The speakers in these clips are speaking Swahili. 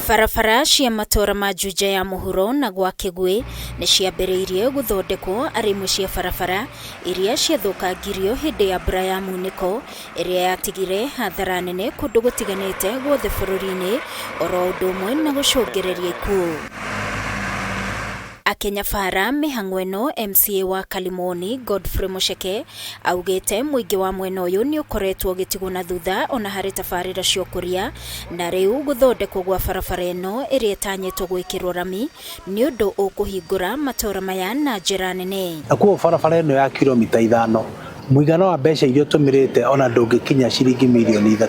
Barabara cia matora ma Juja ya Mũhuro na gwa Kĩgwĩ nĩ ciambĩrĩirie gũthondekwo arĩ imwe cia barabara iria ciathũkangirio hĩndĩ ya mbura ya munĩko ĩrĩa yatigire hathara nene kũndũ gũtiganĩte guothe bũrũri-inĩ oro ũndũ ũmwe na gũcũngĩrĩria ikuũ. Akenya Bara mĩhang'o ĩno MCA wa Kalimoni Godfrey Muceke augĩte mũingĩ wa mwena ũyũ nĩ ũkoretwo ũgĩtigwo na thutha ona harĩ tabarĩra cia ũkũria na rĩu gũthondekwo gwa barabara ĩno ĩrĩa ĩtanyĩtwo gwĩkĩrwo rami nĩ ũndũ ũkũhingũra matora maya na njĩra nene. Nakuo barabara ĩno ya kilomita 5 mũigana wa mbeca iria tũmĩrĩte ona ndũngĩkinya ciringi mirioni 3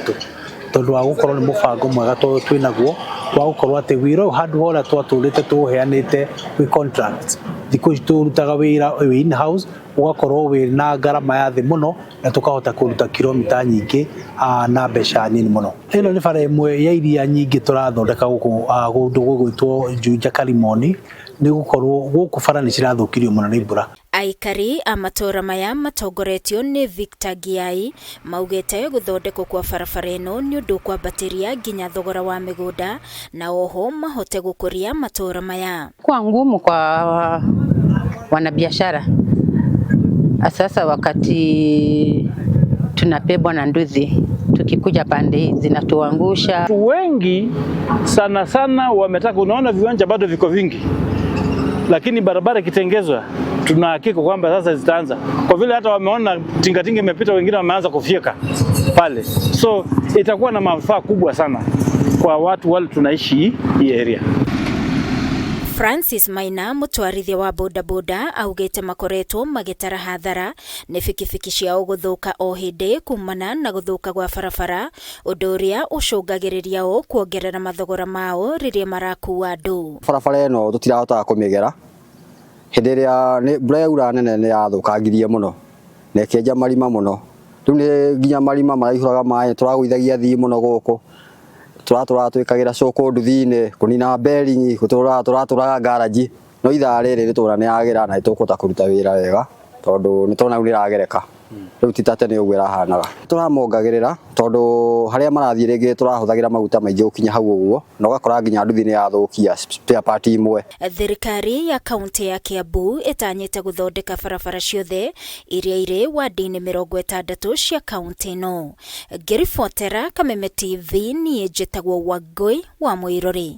tondũ wa gũkorwo nĩ mũbango mwega twĩnaguo wa gũkorwo atĩ wĩra handũ hora twatũrĩte tũheanĩte wĩ contract thikũ ici tũrutaga wĩra wĩ in house ũgakorwo wĩ na ngarama ya thĩ mũno na tũkahota kũruta kilomita nyingĩ na mbeca nini mũno. Ĩno nĩ bara ĩmwe ya iria nyingĩ tũrathondeka gũkũ gwĩtwo Juja Kalimoni nĩ gũkorwo gũkũ bara nĩ cirathũkirio mũno nĩ mbura. Aikari a matora maya matongoretio nĩ Victor Giai maugĩte gũthondekwo kwa barabara ĩno nĩ ũndũ kwambatĩria nginya thogora wa mĩgũnda na oho mahote gũkũria matora maya. Kwa ngumu kwa wanabiashara sasa wakati tunapebwa na nduthi tukikuja pande hizi zinatuangusha. Watu wengi sana wametaka, unaona viwanja bado viko vingi, lakini barabara ikitengezwa tuna hakika kwamba sasa zitaanza, kwa vile hata wameona tingatinga imepita, wengine wameanza kufyeka pale, so itakuwa na manufaa kubwa sana kwa watu wale tunaishi hii area. Francis Maina mũtwarithia wa bodaboda augĩte makoretwo magĩtara hathara nĩ bikibiki ciao gũthũka o hĩndĩ kumana na gũthũka gwa barabara, ũndũ ũrĩa ũcũngagĩrĩria o kuongerera mathogora mao rĩrĩa marakua andũ. Barabara ĩno tũtirahotaga kũmĩgera hĩndĩ ĩrĩa mbura yaura nene nĩ yathũkangirie mũno na ĩkĩenja marima mũno. Rĩu nĩ nginya marima maraihũraga maĩ, tũragũithagia thii mũno gũkũ, twĩkagĩra cũkũ nduthi-inĩ kũnina bearing, tũratũraga garage, no ithaa rĩrĩ nĩtũrona nĩ yagĩra na nĩtũkũhota kũruta wĩra wega tondũ nĩtũrona nĩ ĩragereka. Rĩu ti ta tene ũguo ĩrahanaga. Tũramongagĩrĩra tondũ harĩa marathiĩ rĩngĩ tũrahũthagĩra maguta maingĩ gũkinya hau ũguo na ũgakora nginya nduthi nĩ yathũkia spare part imwe. Thirikari ya kaunti ya Kiambu ĩtanyĩte gũthondeka barabara ciothe iria irĩ wadi-inĩ 60 cia kaunti ĩno. Ngĩribotera Kameme TV niĩ njĩtagwo Wangui wa Mũirũri.